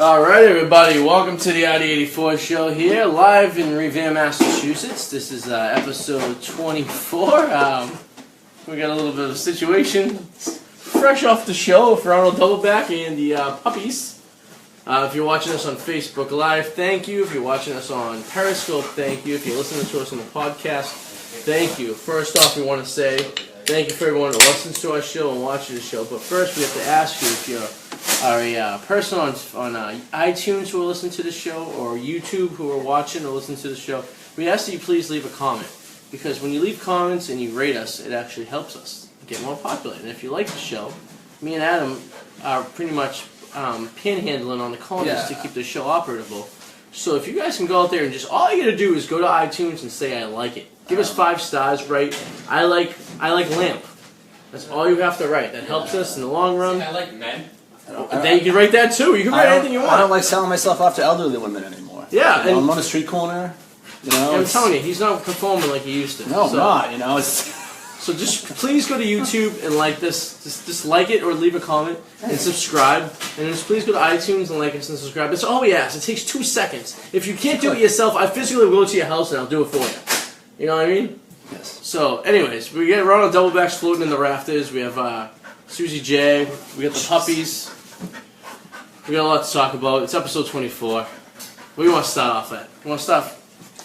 Alright everybody, welcome to the Arty 84 show here, live in Revere, Massachusetts. This is episode 24. We got a little bit of a situation. Fresh off the show for Ronald Doubleback and the puppies. If you're watching us on Facebook Live, thank you. If you're watching us on Periscope, thank you. If you're listening to us on the podcast, thank you. First off, we want to say thank you for everyone that listens to our show and watches the show. But first, we have to ask you if you're a person on iTunes who are listening to the show, or YouTube who are watching or listening to the show, we ask that you please leave a comment. Because when you leave comments and you rate us, it actually helps us get more popular. And if you like the show, me and Adam are pretty much panhandling on the comments to keep the show operable. So if you guys can go out there and just, all you gotta do is go to iTunes and say I like it. Give us 5 stars, right? I like lamp. That's all you have to write. That helps us in the long run. I like men. Then you can write that too. You can write anything you want. I don't like selling myself off to elderly women anymore. Yeah, I'm on a street corner. I'm telling you, he's not conforming like he used to. No, I'm not. So just please go to YouTube and like this. Just like it or leave a comment and subscribe. And just please go to iTunes and like us and subscribe. That's all we ask. It takes 2 seconds. If you can't do it yourself, I physically will go to your house and I'll do it for you. You know what I mean? Yes. So, anyways, we get Ronald Doublebacks floating in the rafters. We have Susie J. We got the puppies. We got a lot to talk about. It's episode 24. What do you want to start off at? You want to start?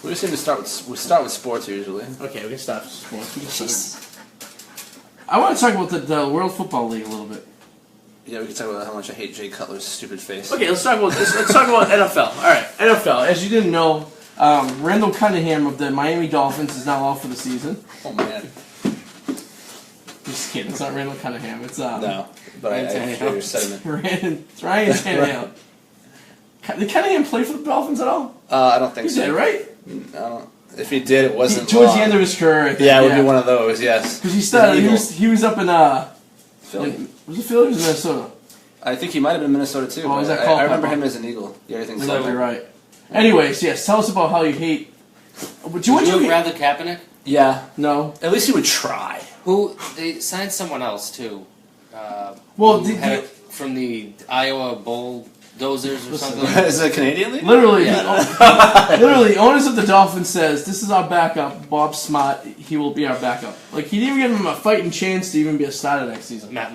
We just seem to start with sports usually. Okay, we can start with sports. I want to talk about the World Football League a little bit. Yeah, we can talk about how much I hate Jay Cutler's stupid face. Okay, let's talk about this. Let's talk about NFL. All right, NFL. As you didn't know, Randall Cunningham of the Miami Dolphins is now out for the season. Oh man. Just kidding. It's not Randall Cunningham. It's no, but I hear your sentiment. It's Ryan Tannehill. Did Cunningham play for the Dolphins at all? I don't think he so. He did, right? I don't. If he did, it wasn't towards the end of his career. I think, it would be one of those. Yes. Because he started. He was up in Philly. Was it Philly or was it Minnesota? I think he might have been Minnesota too. Oh, was that I remember him as an Eagle. Yeah, everything's exactly right. Anyways, yes. Tell us about how you hate. Would you rather Kaepernick? Yeah. No. At least he would try. They signed someone else too. From the Iowa Bulldozers or something. Is it a Canadian league? Literally, literally, owners of the Dolphins says this is our backup. Bob Smart, he will be our backup. Like he didn't even give him a fighting chance to even be a starter next season. Matt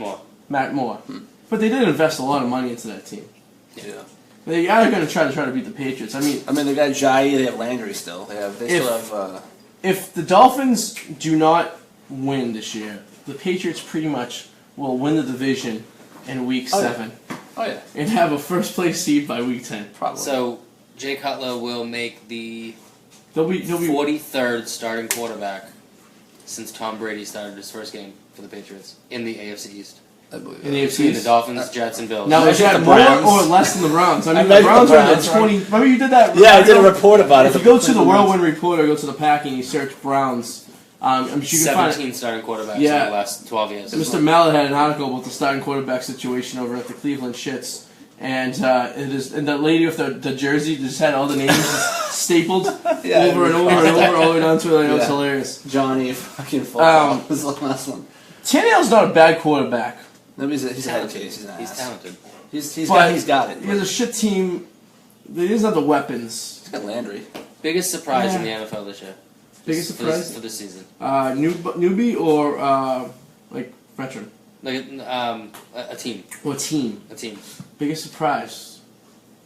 Moore. But they did invest a lot of money into that team. Yeah. They are going to try to beat the Patriots. I mean, they got Jai, they have Landry still. They still have. If the Dolphins do not win this year, the Patriots pretty much will win the division in Week 7. Oh yeah. And have a first place seed by Week 10. Probably. So Jay Cutler will make the They'll be 43rd starting quarterback since Tom Brady started his first game for the Patriots in the AFC East. In the AFC East? The Dolphins, Jets, and Bills. Now, is that more or less than the Browns? I mean, the Browns are in the 20... Remember you did that? Yeah, I did a report about it. If you go to the Whirlwind Report or go to the Pack and you search Browns, I'm sure you can find 17 starting quarterbacks in the last 12 years. Mr. Mallet had an article about the starting quarterback situation over at the Cleveland Shits. And that lady with the jersey just had all the names stapled over and over and over all the way down to it. It was hilarious. Johnny fucking football was the last one. Tannehill's not a bad quarterback. No, he's a head case. He's talented. He's got it. He has a shit team. He doesn't have the weapons. He's got Landry. Biggest surprise in the NFL this year. Biggest surprise for this season. Newbie or veteran. Like a team. Oh, a team. A team. Biggest surprise.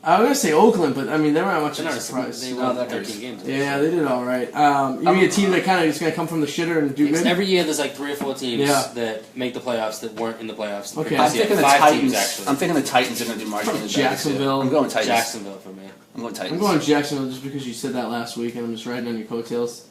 I was gonna say Oakland, but I mean they weren't much of a surprise. They won 13 games. Yeah, they did all right. You mean a team that kind of is gonna come from the shitter and do good? Every year there's like 3 or 4 teams that make the playoffs that weren't in the playoffs. Okay, I'm thinking the Titans. I'm thinking the Titans are gonna do marginally Jacksonville. I'm going Titans. Jacksonville for me. I'm going Titans. I'm going Jacksonville just because you said that last week, and I'm just riding on your coattails.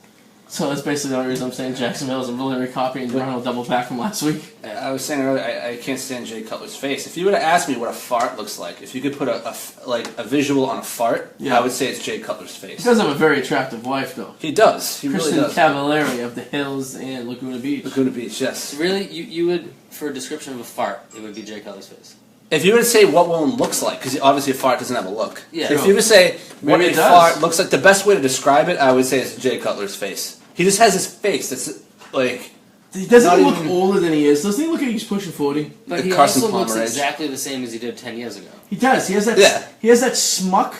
So that's basically the only reason I'm saying Jacksonville is I'm really copying Ronald Doubleback from last week. I was saying earlier, I can't stand Jay Cutler's face. If you would have asked me what a fart looks like, if you could put a visual on a fart, I would say it's Jay Cutler's face. He does have a very attractive wife, though. He does. He really does. Kristen Cavallari of the Hills and Laguna Beach. Laguna Beach, yes. Really, you would, for a description of a fart, it would be Jay Cutler's face. If you were to say what one looks like, because obviously a fart doesn't have a look. Yeah. If you were to say what Maybe a fart looks like, the best way to describe it, I would say it's Jay Cutler's face. He just has his face that's like Doesn't Not he look even- older than he is? Doesn't he look like he's pushing 40? But he Carson also looks Palmer age. exactly the same as he did 10 years ago. He does. He has that. Yeah. He has that smuck,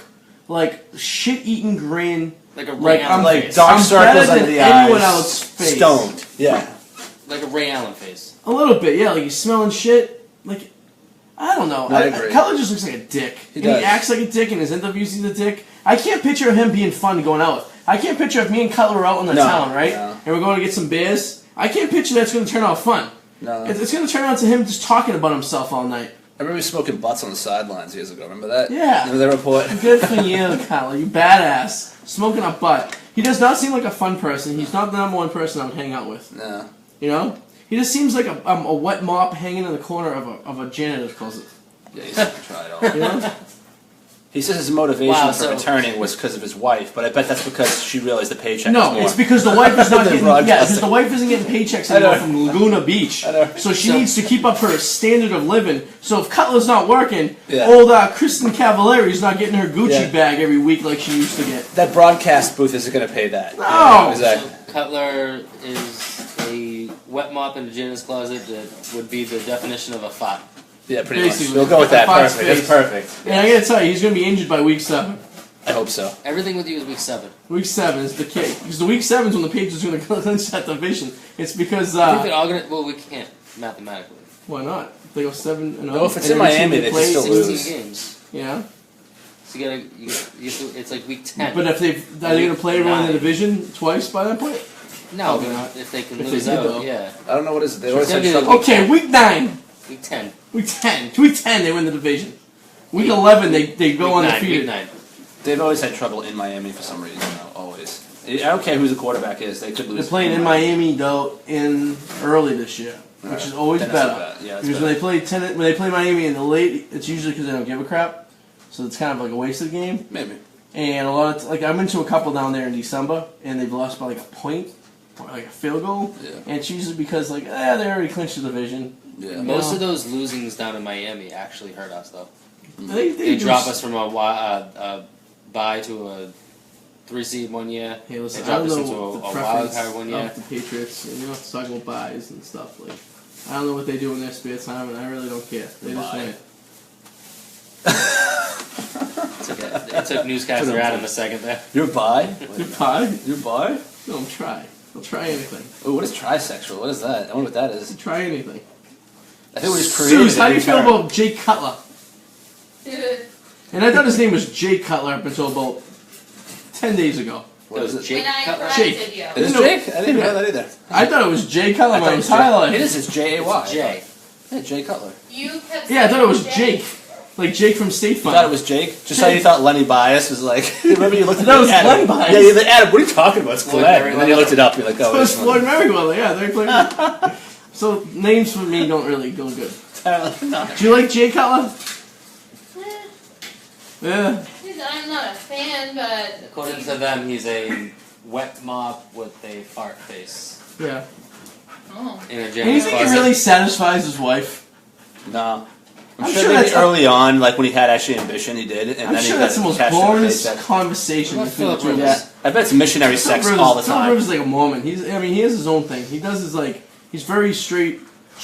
like shit-eating grin. Like a Ray Like, Allen I'm Like face. dark I'm circles better under than the anyone eyes. else's face. Stoned. Yeah. Like a Ray Allen face. A little bit, yeah. Like he's smelling shit. Like I don't know. I agree. Cutler just looks like a dick. He And does. he acts like a dick. In his interviews, he's a dick. I can't picture him being fun going out with. I can't picture if me and Cutler were out in the No, town, right? no. And we're going to get some beers. I can't picture that's going to turn out fun. No. It's going to turn out to him just talking about himself all night. I remember smoking butts on the sidelines years ago. Remember that? Yeah. Remember the report? Good for you, Cutler. You badass. Smoking a butt. He does not seem like a fun person. He's not the number one person I would hang out with. No. You know? He just seems like a wet mop hanging in the corner of a janitor's closet. Yeah, he's never tried it all. You know? He says his motivation Wow, for so- returning was because of his wife, but I bet that's because she realized the paycheck was No, more. it's because the wife is not They're getting. Yeah, because broadcasting. the wife isn't getting paychecks I know. anymore from Laguna Beach. I know. So she So- needs to keep up her standard of living. So if Cutler's not working, Yeah. old Kristen Cavallari's not getting her Gucci Yeah. bag every week like she used to get. That broadcast booth isn't going to pay that. No. Yeah, exactly. So Cutler is a wet mop in a janitor's closet that would be the definition of a fart. Yeah, pretty Basically, much. We'll go with that. Fox Perfect. That's face. perfect. And I gotta tell you, he's gonna be injured by week 7. I hope so. Everything with you is week 7. Week 7 is the kick. Because the week 7 is when the Patriots are gonna clinch that division. It's because I think they're all gonna. Well, we can't mathematically. why not? If they go 7-0. No, if it's and in every team Miami, they can still 16 lose. games. Yeah. So you gotta. You have to, it's like week 10. But if are they gonna play everyone in the 9. division twice by that point? No, Probably not. if they can If they lose did, out, though. yeah. I don't know what is it. They always It's had gonna be trouble. Okay, week 9. Week 10. Week 10. Week 10 they win the division. Week 11 they go Week 9. undefeated. Week 9. They've always had trouble in Miami for some reason. Always. I don't care who the quarterback is. They could lose. They're playing in Miami though in early this year, which is always Then that's better. not bad. Yeah, that's Because when they play Miami in the late, it's usually because they don't give a crap. So it's kind of like a wasted game. Maybe. And a lot of like I've been to a couple down there in December, and they've lost by like a point or like a field goal. Yeah. And it's usually because like they already clinched the division. Yeah. Most of those losings down in Miami actually hurt us, though. They They do drop s- us from a bye to a 3 seed one year. Hey, listen, They I dropped don't us know into what a the wild preference card one year. of the Patriots, and you don't have to talk about buys and stuff. Like, I don't know what they do in their spare time, and I really don't care. They just Bye. win it. It took newscaster Adam a second there. You're bi? Your pie? You're bi? Don't try. They'll try anything. Oh, what is trisexual? What is that? I wonder what that is. Try anything. I think we just created Suze, how do you it. feel about Jay Cutler? And I thought his name was Jay Cutler up until about 10 days ago. What is it? Jake And I Cutler? corrected you. It is No. Jake? I didn't know that either. I thought it was Jay Cutler I my thought it was entire Jay. life. It is. It's J-A-Y. Jay. Yeah, Jay Cutler. You kept Yeah, I thought it was saying Jake. Like Jake from State You Farm. thought it was Jake? Just how you thought Lenny Bias was like. Remember you looked at That was Adam. Lenny Bias. Yeah, you're like, Adam, what are you talking about? It's Floyd Glenn. And then you Merriweather. looked it up. You're like, oh, So it's it's Floyd Merriweather, yeah. They play. So names for me don't really go good. No. Do you like Jay Cutler? Eh, Yeah. I'm not a fan, but According to them, he's a wet mop with a fart face Yeah. oh, in a And you janitor's think he closet. really satisfies his wife? No. I'm I'm sure, sure maybe that's- early on, like when he had actually ambition, he did. And I'm then sure he that's the got most cashed in a boringest paycheck. conversation What between the about two of Philip us. Yeah, I bet it's missionary sex Philip all the Philip time. Rivers is like a Mormon. He has his own thing. He does his he's very straight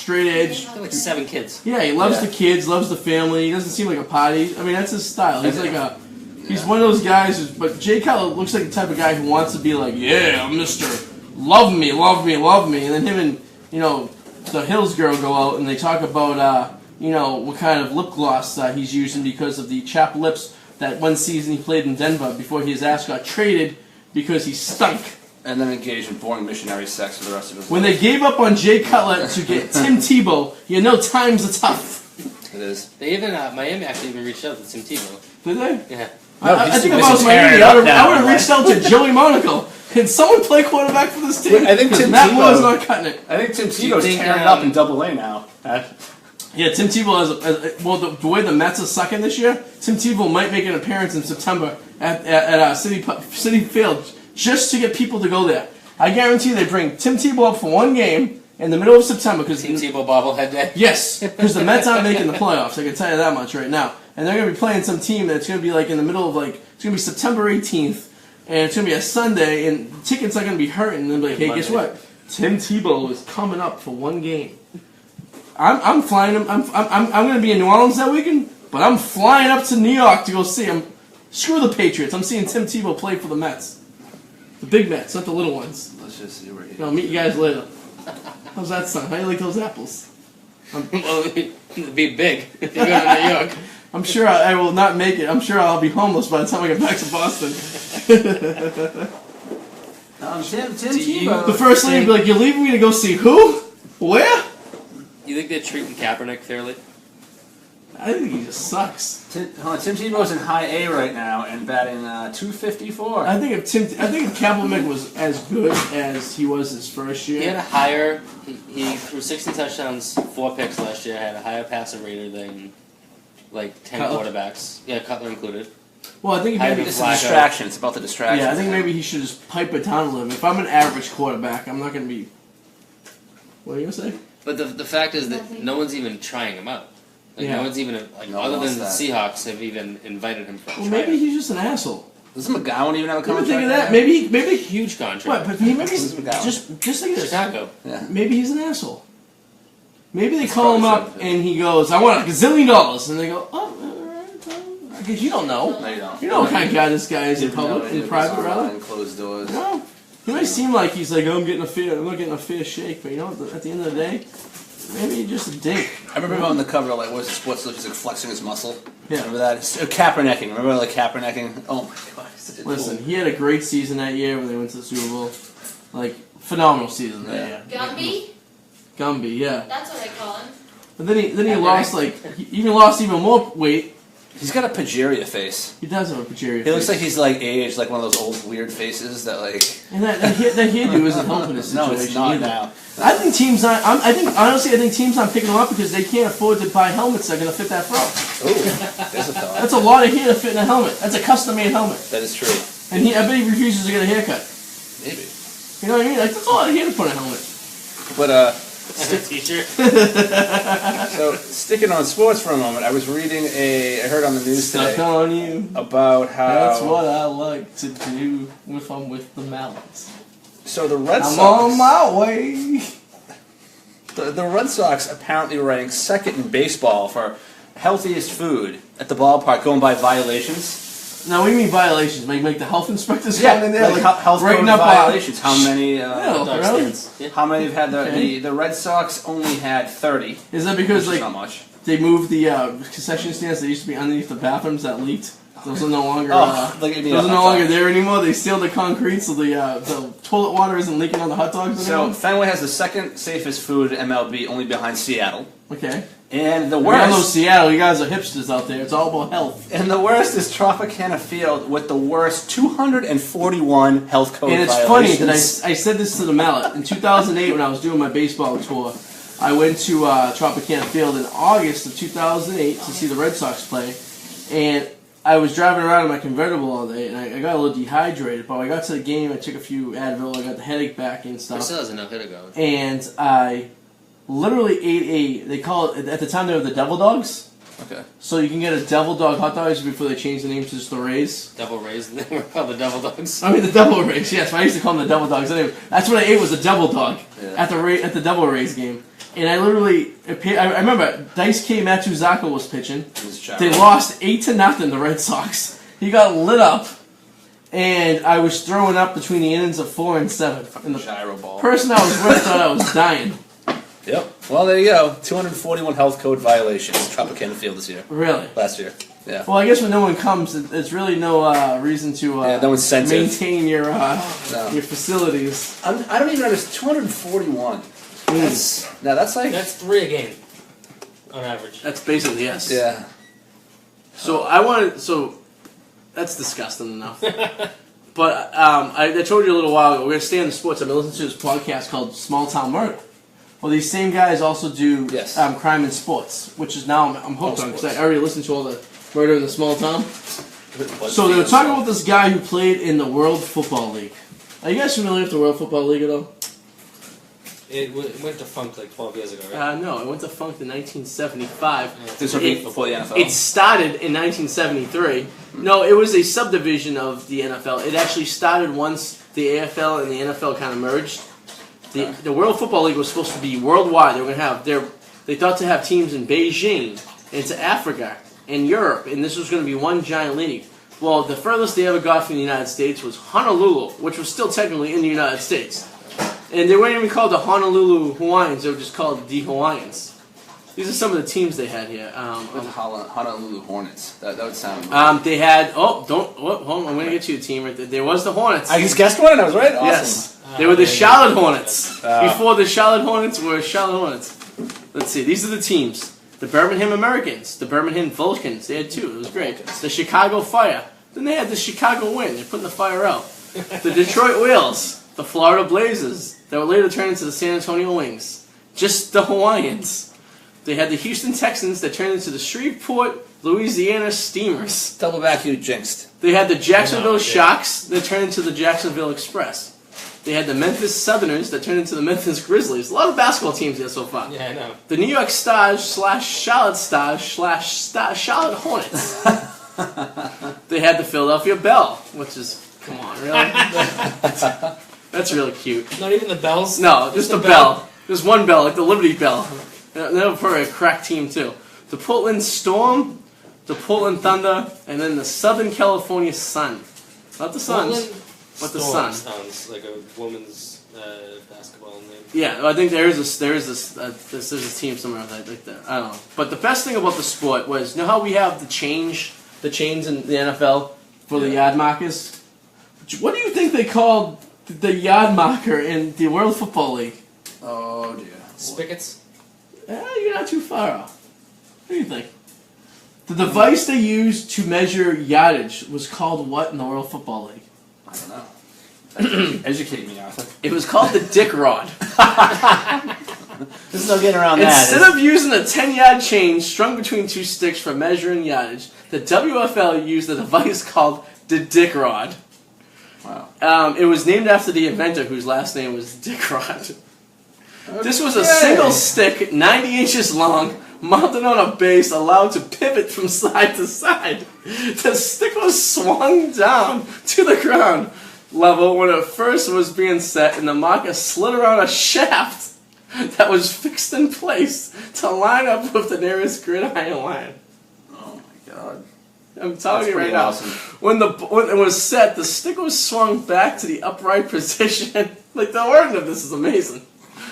edge. Got like 7 kids. Yeah, he loves Yeah. the kids, loves the family. He doesn't seem like a potty. I mean, that's his style. He's one of those guys. But Jay Cutler looks like the type of guy who wants to be like, yeah, Mister, love me, love me, love me. And then him and the Hills girl go out and they talk about what kind of lip gloss he's using because of the chapped lips that one season he played in Denver before his ass got traded because he stunk. And then engaged in boring missionary sex for the rest of his When life. they gave up on Jay Cutler to get Tim Tebow, times are tough. It is. They even Miami actually even reached out to Tim Tebow. Did they? Yeah. I he's think too if I was busy Miami, tearing it I up would now, have like- reached out to Joey Monaco. Can someone play quarterback for this team? Wait, I think 'Cause Tim Matt Tebow- Moore's not cutting it. I think Tim Do you Tebow's think, tearing it up in Double A now. Yeah, Tim Tebow has the way the Mets are sucking this year. Tim Tebow might make an appearance in September at City Field just to get people to go there. I guarantee they bring Tim Tebow up for one game in the middle of September because Tim Tebow bobblehead day. yes, because the Mets aren't making the playoffs. I can tell you that much right now. And they're going to be playing some team that's going to be like in the middle of it's going to be September 18th, and it's going to be a Sunday, and tickets are going to be hurting. And they're like, hey, guess Monday. what? Tim Tebow is coming up for one game. I'm flying him. I'm going to be in New Orleans that weekend, but I'm flying up to New York to go see him. Screw the Patriots. I'm seeing Tim Tebow play for the Mets. The big Mets, not the little ones. Let's just see where he I'll meet you guys later. How's that sound? How do you like those apples? Well, it'd be big if you go to New York. I'm sure I will not make it. I'm sure I'll be homeless by the time I get back to Boston. Tim you- Tebow. The first lady will be like, "You're leaving me to go see who? Where?" You think they're treating Kaepernick fairly? I think he just sucks. Tim Tebow's in high A right now and batting .254. I think if Kaepernick was as good as he was his first He had year, a higher. He threw 60 touchdowns, 4 picks last year. Had a higher passer rater than like 10 Cutler? quarterbacks. Yeah, Cutler included. well, I think I maybe have It's Flacco. a distraction. It's about the distraction. yeah, I think maybe he should just pipe it down a little bit. If I'm an average quarterback, I'm not going to be. What are you gonna say? But the fact is that Nothing. no one's even trying him out. Like Yeah. no one's even like No other one than the wants Seahawks have even invited him for a Well, tryout. maybe he's just an asshole. Doesn't McGowan even have a You ever contract? think of that? now? Maybe. Huge contract. What? But maybe Who's McGowan? just think of this. Chicago. Yeah. Maybe he's an asshole. Maybe they That's call him probably up something. and he goes, "I want $1 gazillion," and they go, "Oh, all right." Because you don't know. No, you don't. You know what kind of guy this guy is in You know, public, in it private, was rather. online, closed doors. No. He might seem like he's like, "Oh, I'm not getting a fair shake," but you know, at the end of the day, maybe he's just a dink. I remember him on the cover of like what's the sports look? He's like flexing his muscle. Yeah. Remember that? Kaepernecking. Remember like Kaepernecking? Oh my god, he's such a Listen, tool. he had a great season that year when they went to the Super Bowl. Like, phenomenal season that year. Gumby? Gumby, yeah. That's what I call him. But then he Kaepernick. lost he even lost even more weight. He's got a Pageria face. He does have a Pageria He looks face. like he's like aged, like one of those old weird faces that like. And that hairdo isn't helping his situation No, it's not either. now. I think teams aren't. Honestly, I think teams aren't picking him up because they can't afford to buy helmets that are going to fit that fro. Ooh, there's a thought. That's a lot of hair to fit in a helmet. That's a custom-made helmet, That is true. and I bet he refuses to get a haircut. Maybe. You know what I mean? Like that's a lot of hair to put in a helmet. But Teacher. so sticking on sports for a moment, I was reading I heard on the news Stuck today on you. about how. That's what I like to do if I'm with the Mallards. So the Red I'm Sox. on my way. The Red Sox apparently rank second in baseball for healthiest food at the ballpark, going by violations. Now, we mean violations. Make the health inspectors Yeah, come in there, like health code writing up violations. How many? Yeah. Dog really? stands. Yeah. How many have had Okay. the Red Sox only had 30, Is that because which is like not much. they moved the concession stands that used to be underneath the bathrooms that leaked? Those are no longer. Like in the Those are hot no longer dog. there anymore. They sealed the concrete, so the toilet water isn't leaking on the hot dogs So anymore. Fenway has the second safest food in MLB, only behind Seattle. Okay. And the We're worst. Seattle. You guys are hipsters out there. It's all about health. And the worst is Tropicana Field with the worst 241 health code And it's funny violations. that I said this to the Mallet. In 2008, when I was doing my baseball tour, I went to Tropicana Field in August of 2008 to see the Red Sox play. And I was driving around in my convertible all day, and I got a little dehydrated. But when I got to the game, I took a few Advil. I got the headache back and stuff. Still has a no-hitter going. And I literally ate they call it, at the time they were the Devil Dogs. Okay. So you can get a Devil Dog hot dogs before they changed the name to just the Rays. Devil Rays. They were called the Devil Dogs. I mean the Devil Rays, yes. I used to call them the Devil Dogs. Anyway, that's what I ate was a Devil Dog Yeah. at the Devil Rays game. And I literally, I remember Daisuke Matsuzaka was pitching. They lost 8-0, the Red Sox. He got lit up, and I was throwing up between the innings of 4 and 7. And the gyro ball. person I was with thought I was dying. Yep. Well, there you go. 241 health code violations. Tropicana Field this year. Really? Last year. Yeah. Well, I guess when no one comes, it's really no reason to Yeah, no incentive. maintain your No. your facilities. I don't even understand. 241. That's like. That's 3 a game, on average. That's basically yes. Yeah. So that's disgusting enough. But I told you a little while ago, we're going to stay in the sports. I've been listening to this podcast called Small Town Murder. Well, these same guys also do Yes. crime in sports, which is now I'm hooked All on because sports. I already listened to all the murder in the small town. So they were talking about this guy who played in the World Football League. Are you guys familiar with the World Football League at all? It went defunct like 12 years ago, right? No, it went defunct in 1975. This will be before the NFL. It started in 1973. No, it was a subdivision of the NFL. It actually started once the AFL and the NFL kind of merged The World Football League was supposed to be worldwide. They were going to have they thought to have teams in Beijing, into Africa, and Europe, and this was going to be one giant league. Well, the furthest they ever got from the United States was Honolulu, which was still technically in the United States. And they weren't even called the Honolulu Hawaiians, they were just called the Hawaiians. These are some of the teams they had here. With Honolulu Hornets. That would sound. They had. Hold on, I'm going to get you a team right there. There was the Hornets. I just guessed one and I was right? Awesome. Yes. They were the Charlotte Hornets. Before the Charlotte Hornets were Charlotte Hornets. Let's see. These are the teams. The Birmingham Americans. The Birmingham Vulcans. They had two. It was great. The Chicago Fire. Then they had the Chicago Wind. They're putting the fire out. The Detroit Whales. The Florida Blazers. That would later turn into the San Antonio Wings. Just the Hawaiians. They had the Houston Texans that turned into the Shreveport, Louisiana Steamers. Double back, you jinxed. They had the Jacksonville Sharks that turned into the Jacksonville Express. They had the Memphis Southerners that turned into the Memphis Grizzlies. A lot of basketball teams here so far. Yeah, I know. The New York Stars / Charlotte Stars / Charlotte Hornets. They had the Philadelphia Bell, which is, come on, really? That's really cute. Not even the bells? No, just the bell. There's one bell, like the Liberty Bell. That was probably a crack team, too. The Portland Storm, the Portland Thunder, and then the Southern California Sun. Not the Suns, but the Sun. Sounds like a woman's basketball name. Yeah, I think there's a team somewhere like that. I don't know. But the best thing about the sport was, you know how we have the chains in the NFL for the yard markers? What do you think they called the yard marker in the World Football League? Oh, dear. Spigots? You're not too far off. What do you think? The device they used to measure yardage was called what in the World Football League? I don't know. Educate me, Arthur. It was called the dick rod. There's no getting around that. Instead of using a 10-yard chain strung between two sticks for measuring yardage, the WFL used a device called the dick rod. Wow. It was named after the inventor whose last name was Dick Rod. This was a single stick, 90 inches long, mounted on a base, allowed to pivot from side to side. The stick was swung down to the ground level when it first was being set, and the marker slid around a shaft that was fixed in place to line up with the nearest gridiron line. Oh my god. I'm telling you right awesome. now, when it was set, the stick was swung back to the upright position. Like, the wording of this is amazing.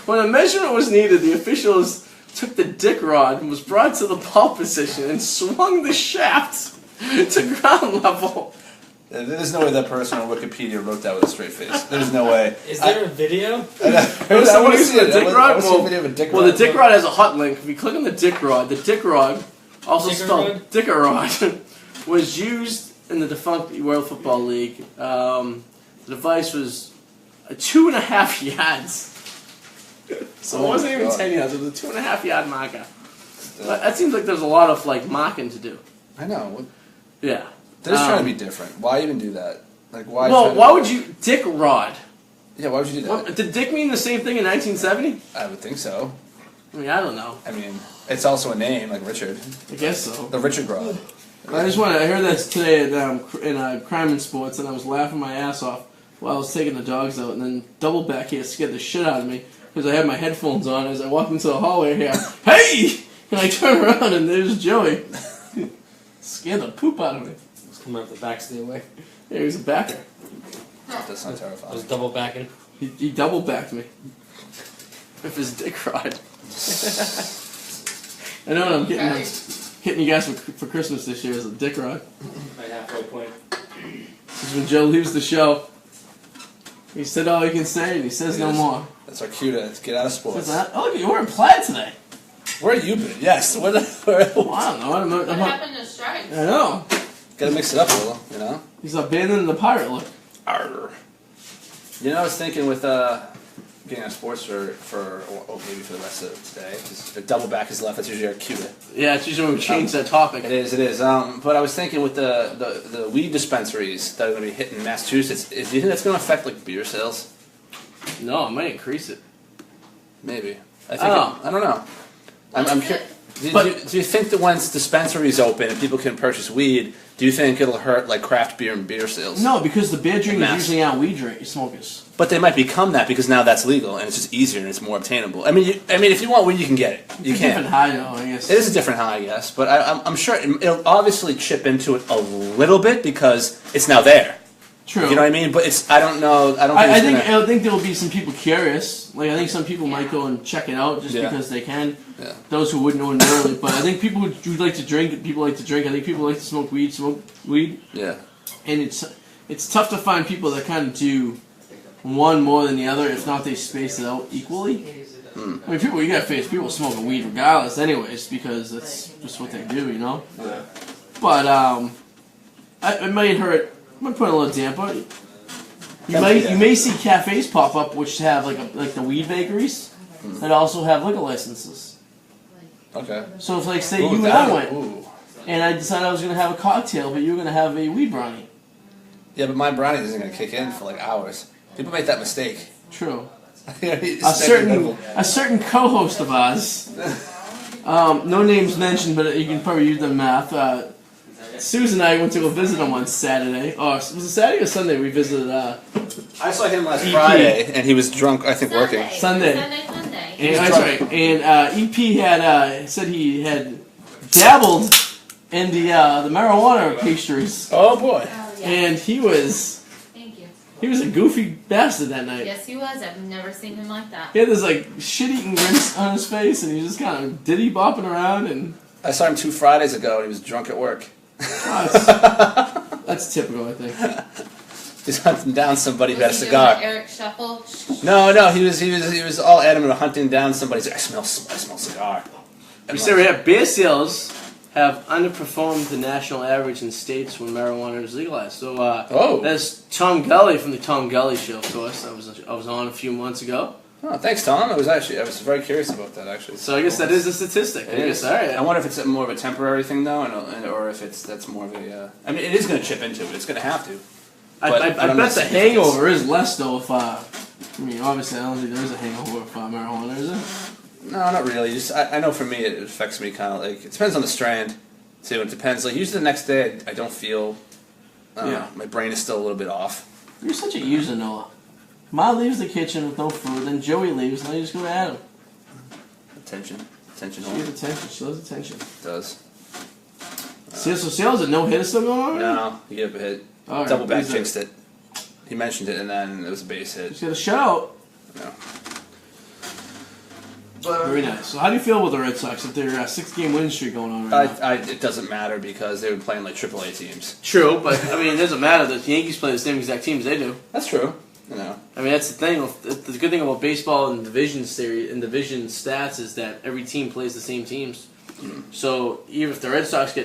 When a measurement was needed, the officials took the dick rod and was brought to the ball position and swung the shaft to ground level. There's no way that person on Wikipedia wrote that with a straight face. There's no way. Is there a video? I want to see a dick rod. Well, the dick rod has a hot link. If you click on the dick rod, also spelled Dickarod, was used in the defunct World Football League. The device was 2.5 yards. So it wasn't even 10 yards. It was a 2.5 yard marker. That seems like there's a lot of marking to do. I know. Yeah. They're just trying to be different. Why even do that? Like, why? Well, why would you dick rod? Yeah, why would you do that? What, did dick mean the same thing in 1970? I would think so. I mean, I don't know. I mean, it's also a name, like Richard. I guess so. The Richard Rod. I heard that today in Crime and Sports, and I was laughing my ass off while I was taking the dogs out, and then double back here scared the shit out of me because I had my headphones on as I walked into the hallway here. Hey! And I turn around and there's Joey. Scared the poop out of me. It's coming up the back, stay away. Yeah, he was a backer. That's not I terrifying. was double backing. He double backed me with his dick rod. I know what I'm hitting you guys for Christmas this year is a dick rod. Right halfway point. This is when Joe leaves the show. He said all he can say, and he says no more. That's our cue to get out of sports. Oh, look, you're wearing plaid today. Where have you been? Yes. Where Well, I don't know. What happened to stripes? I know. Gotta mix it up a little, you know? He's abandoning the pirate look. Arr. You know, I was thinking with getting out of sports for maybe for the rest of today. Because if double back is left, that's usually our cue. Yeah, it's usually when we change that topic. It is. But I was thinking with the weed dispensaries that are going to be hitting Massachusetts, do you think that's going to affect like beer sales? No, it might increase it. Maybe. Oh. I don't know. I'm curious. Do you think that once dispensaries open and people can purchase weed, do you think it'll hurt like craft beer and beer sales? No, because the beer drinkers Mass. usually aren't weed smokers. But they might become that because now that's legal and it's just easier and it's more obtainable. I mean, if you want weed, you can get it. You It's a different can. high, though, I guess. It is a different high, I guess, but I'm sure it'll obviously chip into it a little bit because it's now there. True. You know what I mean? But I don't know. I don't. I think there will be some people curious. Like I think some people might go and check it out just Yeah. because they can. Yeah. Those who wouldn't ordinarily, but I think people who like to drink, people like to drink. I think people like to smoke weed, Yeah. and it's tough to find people that kind of do one more than the other. If not, they space it out equally. I mean, you gotta face people smoking weed regardless, anyways, because that's just what they do, you know. Yeah. But it might hurt. I'm gonna put a little damper. You may see cafes pop up which have like the weed bakeries that also have liquor licenses. Okay. So if like say Ooh, you and that- I went ooh. and I decided I was gonna have a cocktail, but you were gonna have a weed brownie. Yeah, but my brownie isn't going to kick in for like hours. People make that mistake. True. It's A certain inevitable. co-host of ours, no names mentioned, but you can probably use the math. Susan and I went to go visit him on Saturday. Oh, was it Saturday or Sunday? We visited I saw him last EP. Friday, and he was drunk. I think working. Sunday. Sunday. And, that's right. And EP had said he had dabbled in the marijuana pastries, Oh boy. Oh, yeah. and he was Thank you. a goofy bastard that night. Yes, he was. I've never seen him like that. He had this like shit-eating grin on his face, and he was just kind of diddy bopping around, and I saw him 2 Fridays ago, and he was drunk at work. that's typical, I think. He's hunting down somebody who had a Was he cigar. doing the Eric Shuffle? No, he was all adamant of hunting down somebody. He's like, I smell cigar. We say we have beer sales have underperformed the national average in states when marijuana is legalized. So that's Tom Gully from the Tom Gully Show, of course. I was on a few months ago. Oh, thanks, Tom. I was very curious about that actually. So I guess that is a statistic. It is. All right. I wonder if it's more of a temporary thing though, or if that's more of a. I mean, it is going to chip into it. It's going to have to. I don't bet the know. hangover is less though if I mean obviously I don't think there is a hangover with marijuana, is there? No, not really. Just I know for me it affects me kind of like it depends on the strand too. It depends. Like usually the next day I don't feel. My brain is still a little bit off. You're such a user, Noah. Ma leaves the kitchen with no food, then Joey leaves, and then you just go to Adam. Attention She home. gives attention. She loves attention. It does. So Sales a no hitter still going on? No, he gave up a hit. All right, Double back he's a- jinxed it. He mentioned it and then it was a base hit. Just got a shout. No. Very nice. So how do you feel with the Red Sox if they're a 6-game win streak going on right now? It doesn't matter because they were playing like AAA teams. True, but I mean it doesn't matter that the Yankees play the same exact team as they do. That's true. You know. I mean, that's the thing. The good thing about baseball and division series and division stats is that every team plays the same teams. So even if the Red Sox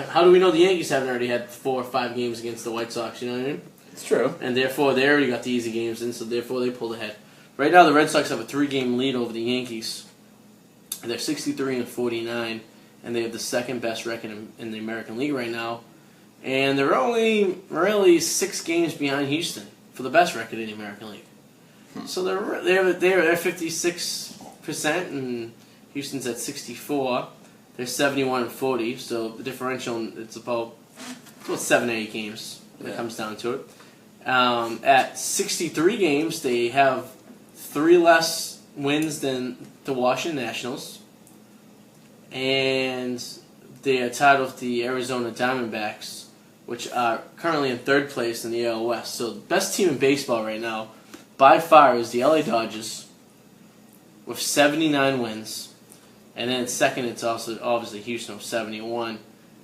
how do we know the Yankees haven't already had 4 or 5 games against the White Sox? You know what I mean? It's true. And therefore they already got the easy games in, so therefore they pulled ahead. Right now the Red Sox have a 3-game lead over the Yankees. They're 63-49, and they have the second best record in the American League right now. And they're only really 6 games behind Houston for the best record in the American League. So they're 56%, and Houston's at 64. They're 71-40. So the differential it's about 7 to 8 games when it comes down to it. At 63 games, they have 3 less wins than the Washington Nationals, and they are tied with the Arizona Diamondbacks, which are currently in 3rd place in the AL West. So the best team in baseball right now, by far, is the LA Dodgers with 79 wins, and then second it's also obviously Houston with 71,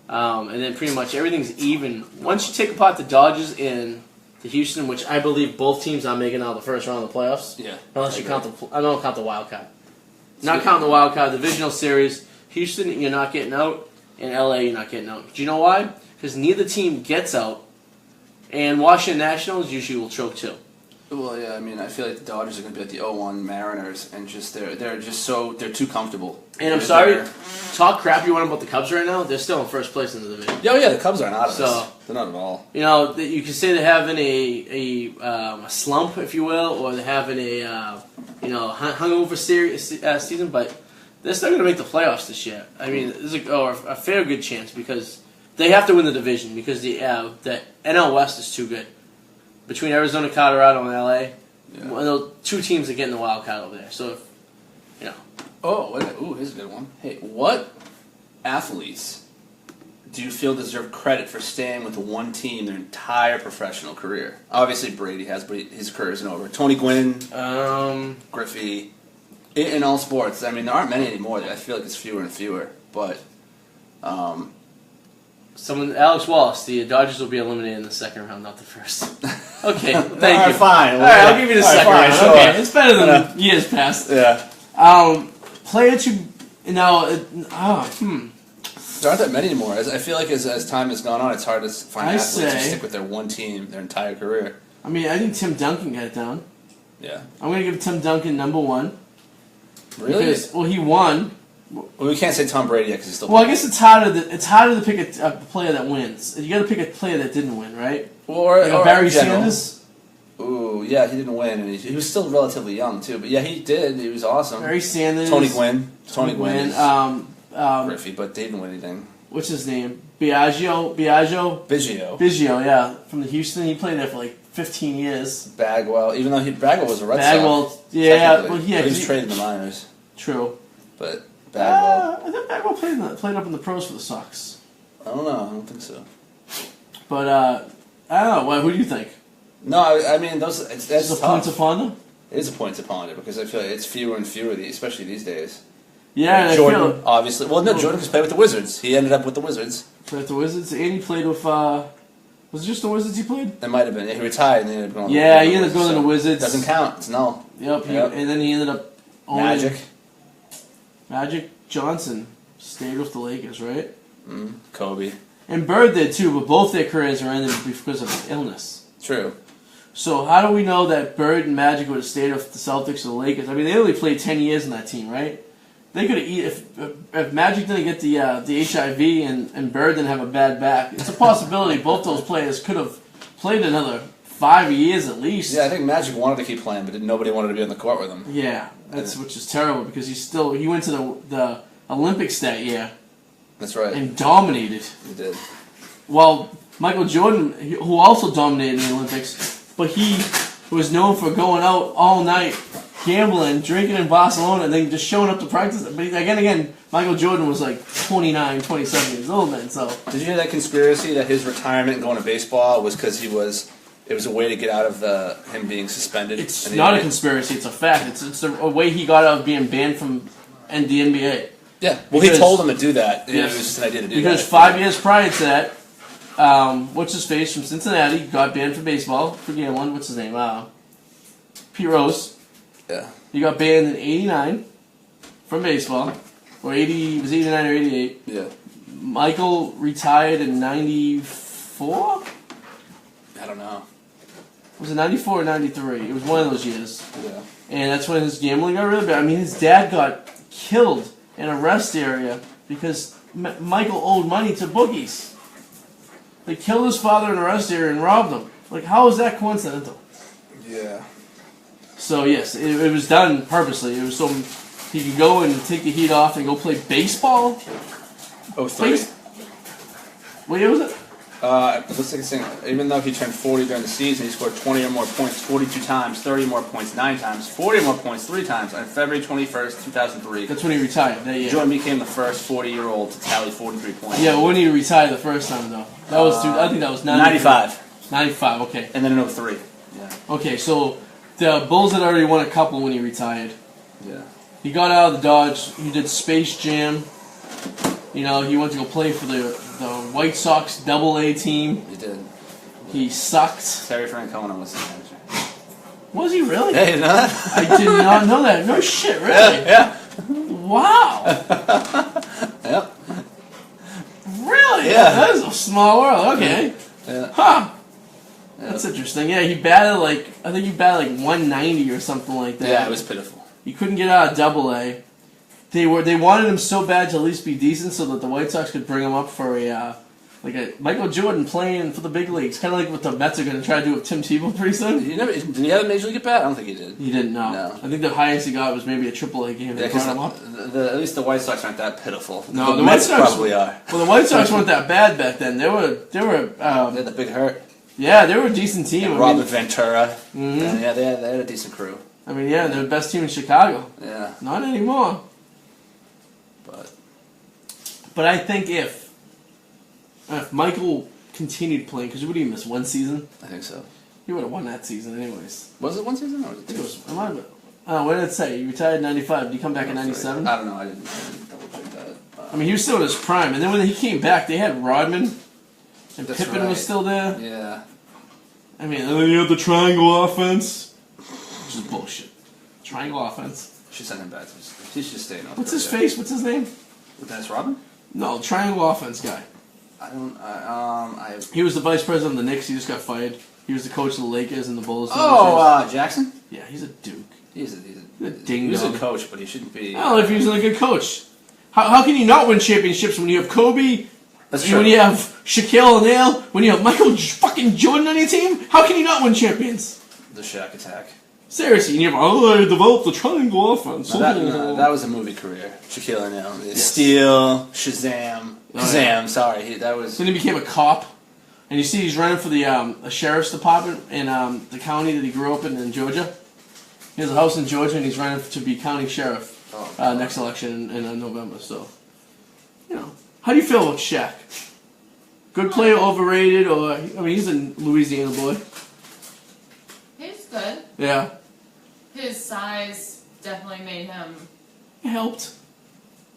and then pretty much everything's even. Once you take apart the Dodgers and the Houston, which I believe both teams are making out of the first round of the playoffs. Yeah. Unless you count I don't count the wild card. Not counting the wild card, divisional series. Houston, you're not getting out, and LA, you're not getting out. Do you know why? Because neither team gets out, and Washington Nationals usually will choke too. Well, yeah. I mean, I feel like the Dodgers are going to be like the 0-1 Mariners, and just they're too comfortable. And I'm sorry, talk crap you want about the Cubs right now. They're still in first place in the division. Oh yeah, the Cubs aren't out of So- this. They're not at all. You know, you can say they're having a slump, if you will, or they're having a hungover season, but they're still going to make the playoffs this year. I mean, there's a fair good chance because they have to win the division because the NL West is too good. Between Arizona, Colorado, and LA, those two teams are getting the wild card over there. So, Here's a good one. Hey, what athletes do you feel deserve credit for staying with one team their entire professional career? Obviously, Brady has, but his career isn't over. Tony Gwynn, Griffey, in all sports. I mean, there aren't many anymore. I feel like it's fewer and fewer. But Alex Wallace, the Dodgers will be eliminated in the second round, not the first. Okay, thank you. All right, fine. All right, I'll give you the second round. Sure. Okay, it's better than years past. Yeah. Player to now. There aren't that many anymore. I feel like as time has gone on, it's hard to find athletes who stick with their one team their entire career. I mean, I think Tim Duncan got it down. Yeah. I'm going to give Tim Duncan number one. Really? Because, he won. Well, we can't say Tom Brady yet because he's still. Well, I guess it's harder to pick a player that wins. You got to pick a player that didn't win, right? Or Barry Sanders. Ooh, yeah, he didn't win, and he was still relatively young too. But yeah, he did. He was awesome. Barry Sanders. Tony Gwynn. Griffey, but they didn't win anything. What's his name? Biggio, yeah, from the Houston. He played there for like 15 years. Bagwell, even though Bagwell was a Red Sox. Well, he was traded in the minors. True. But Bagwell. I think Bagwell played up in the pros for the Sox. I don't know. I don't think so. But I don't know. Who do you think? No, I mean that's a point to ponder. It is a point to ponder because I feel like it's fewer and fewer, especially these days. Yeah, Jordan, obviously. Well, no, Jordan just played with the Wizards. He ended up with the Wizards. Played with the Wizards, and he played with. Was it just the Wizards he played? It might have been. Yeah, he retired and then he ended up going. He ended up going to the Wizards. Doesn't count. It's null. Yep. And then he ended up owning Magic Johnson stayed with the Lakers, right? Kobe. And Bird did too, but both their careers are ended because of illness. True. So how do we know that Bird and Magic would have stayed with the Celtics or the Lakers? I mean, they only played 10 years in that team, right? They could have if Magic didn't get the HIV and Bird didn't have a bad back. It's a possibility both those players could have played another 5 years at least. Yeah, I think Magic wanted to keep playing, but nobody wanted to be on the court with him. Yeah, which is terrible because he went to the Olympics that year. That's right. And dominated. He did. Well, Michael Jordan, who also dominated in the Olympics, but he was known for going out all night, gambling, drinking in Barcelona, and then just showing up to practice. But again, Michael Jordan was like 29, 27 years old then. So did you hear that conspiracy that his retirement and going to baseball was because it was a way to get out of him being suspended? It's not a conspiracy; it's a fact. It's a way he got out of being banned from the NBA. Yeah, well, he told him to do that. Yes, it was just an idea to do that. Because 5 years prior to that, what's his face from Cincinnati got banned from baseball for gambling. What's his name? Pete Rose. Yeah. He got banned in '89 from baseball, or it was '89 or '88. Yeah. Michael retired in '94. I don't know. Was it '94 or '93? It was one of those years. Yeah. And that's when his gambling got really bad. I mean, his dad got killed in a rest area because Michael owed money to bookies. They killed his father in a rest area and robbed him. Like, how is that coincidental? Yeah. So, yes, it was done purposely. It was so he could go and take the heat off and go play baseball. Oh, 30. What year was it? It looks like it's saying, even though he turned 40 during the season, he scored 20 or more points 42 times, 30 more points 9 times, 40 more points 3 times on February 21st, 2003. That's when he retired that year. Jordan became the first 40-year-old to tally 43 points. Yeah, but when he retired the first time, though? That was, I think that was 95. 95, okay. And then in 03. Yeah. Okay, so the Bulls had already won a couple when he retired. Yeah. He got out of the Dodge. He did Space Jam. You know, he went to go play for the White Sox Double-A team. He did. He sucked. Terry Francona was the manager. Was he really? Yeah, you know that? I did not know that. No shit, really? Yeah. Wow. Yep. Really? Yeah. That is a small world. Okay. Yeah. Huh. That's interesting. Yeah, he batted I think he batted like 190 or something like that. Yeah, it was pitiful. He couldn't get out of Double-A. They wanted him so bad to at least be decent so that the White Sox could bring him up for a like a Michael Jordan playing for the big leagues, kind of like what the Mets are going to try to do with Tim Tebow pretty soon. Did he have a major league at bat? I don't think he did. He didn't know. No. I think the highest he got was maybe a AAA game. Yeah, They brought him up. at least the White Sox aren't that pitiful. No, the the White Mets Sox probably are. Well, the White Sox weren't that bad back then. They were. They had the big hurt. Yeah, they were a decent team. And Robert Ventura. Mhm. Yeah, they had a decent crew. I mean, yeah, they're the best team in Chicago. Yeah, Not anymore. but I think if Michael continued playing, because would he miss one season? I think so. He would have won that season anyways. Was it one season or was it I think two? it was. What did it say? He retired in '95. Did he come back in '97? I don't know. I didn't double check that. I mean, he was still in his prime, and then when he came back, they had Rodman, and That's Pippen right. was still there. Yeah. I mean, and then you have the triangle offense, which is bullshit. Triangle offense. Should send him back. He should stay in North What's his Korea. face? What's his name? Dennis Rodman? No, triangle offense guy. I don't. He was the vice president of the Knicks. He just got fired. He was the coach of the Lakers and the Bulls. Jackson. Yeah, he's a duke. He's A ding He's a dong. coach, but he shouldn't be. I don't know if he was a good coach. How can you not win championships when you have Kobe, That's true. when you have Shaquille O'Neal, when you have Michael fucking Jordan on your team? How can you not win champions? The Shaq attack. Seriously, and you have, I developed the triangle offense. That was a movie career. Shaquille O'Neal. Steel, Shazam. Shazam, sorry. That was. Then he became a cop. And you see he's running for the sheriff's department in the county that he grew up in Georgia. He has a house in Georgia, and he's running to be county sheriff next election in November. So, you know. How do you feel about Shaq? Good player, overrated, or... I mean, he's a Louisiana boy. He's good. Yeah. His size definitely made him. It helped.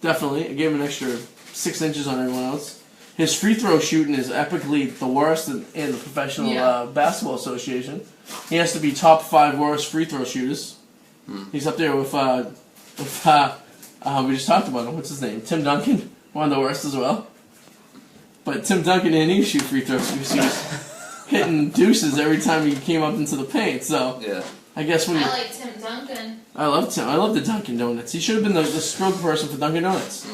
Definitely. It gave him an extra 6 inches on everyone else. His free throw shooting is epically the worst in the Professional Basketball Association. He has to be top 5 worst free throw shooters. He's up there with we just talked about him. What's his name? Tim Duncan. One of the worst as well. But Tim Duncan didn't even shoot free throws. He was hitting deuces every time he came up into the paint. So Yeah. I guess when I you... like Tim Duncan. I love Tim. I love the Dunkin' Donuts. He should have been the spokesperson for Dunkin' Donuts.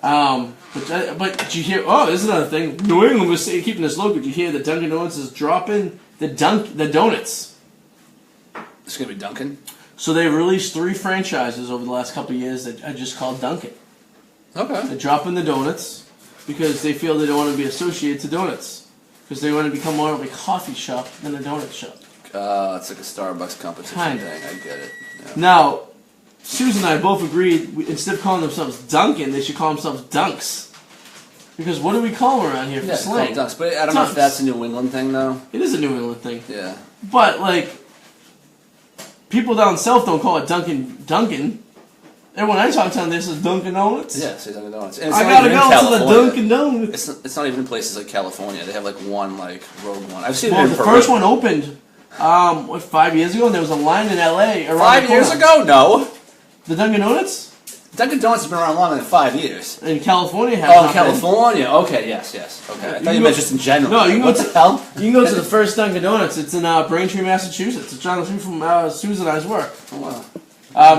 But did you hear? Oh, this is another thing. New England was keeping this local. Did you hear that Dunkin' Donuts is dropping the donuts? It's gonna be Duncan. So they've released 3 franchises over the last couple of years that are just called Dunkin'. Okay. They're dropping the donuts because they feel they don't want to be associated to donuts because they want to become more of a coffee shop than a donut shop. It's like a Starbucks competition Kinda. thing. I get it. Yeah. Now, Susan and I both agreed, instead of calling themselves Dunkin', they should call themselves Dunks. Because what do we call them around here for Yeah, slang? Dunks. But I don't know Dunks. if that's a New England thing, though. It is a New England thing. Yeah. But, like, people down south don't call it Dunkin'. Everyone I talk to, this is Dunkin' Donuts. Yeah, say Dunkin' Donuts. And it's I not gotta even in go to the California. Dunkin' Donuts. It's not even in places like California. They have like one rogue one. I've seen Well, it in the Peru. first one opened, 5 years ago, and there was a line in L.A. around 5 the years corner. ago? No. The Dunkin' Donuts? Dunkin' Donuts has been around longer than 5 years. In California has Oh, not been. California. Okay, yes. Okay. I You thought you go- meant just in general. No, you can what go the to- hell? You can go to the first Dunkin' Donuts. It's in Braintree, Massachusetts. It's down the street from Susan and I's work. Oh, wow. I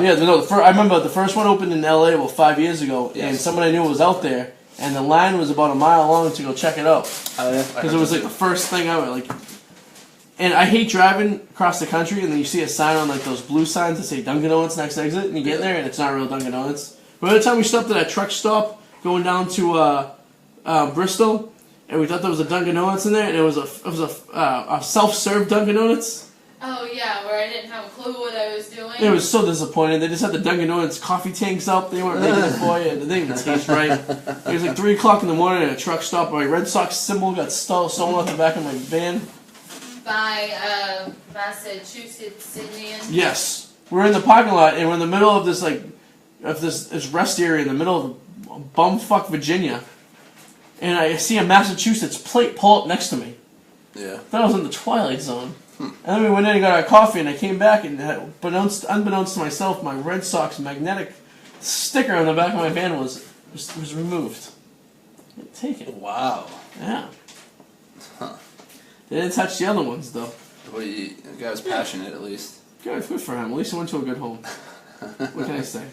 remember the first one opened in L.A. about 5 years ago, and Yes. someone I knew was out there, and the line was about a mile long to go check it out because it was like the first thing ever. Like, and I hate driving across the country, and then you see a sign on like those blue signs that say Dunkin' Donuts next exit, and you get there, and it's not real Dunkin' Donuts. But by the time we stopped at that truck stop going down to Bristol, and we thought there was a Dunkin' Donuts in there, and it was a self-serve Dunkin' Donuts. Oh yeah, where I didn't have a clue what I was doing. It was so disappointing. They just had the Dunkin' Donuts coffee tanks up. They weren't making it for you. It didn't even taste right. It was like 3 o'clock in the morning, and a truck stop. My Red Sox symbol got sewn off the back of my van. By Massachusetts, Sydney. Yes, we're in the parking lot, and we're in the middle of this this rest area in the middle of bumfuck Virginia, and I see a Massachusetts plate pull up next to me. Yeah. I thought I was in the Twilight Zone. And then we went in and got our coffee, and I came back, and unbeknownst to myself, my Red Sox magnetic sticker on the back of my van was removed. Take it. Wow. Yeah. Huh. They didn't touch the other ones, though. Well, the guy was passionate, at least. Good for him. At least he went to a good home. What can I say?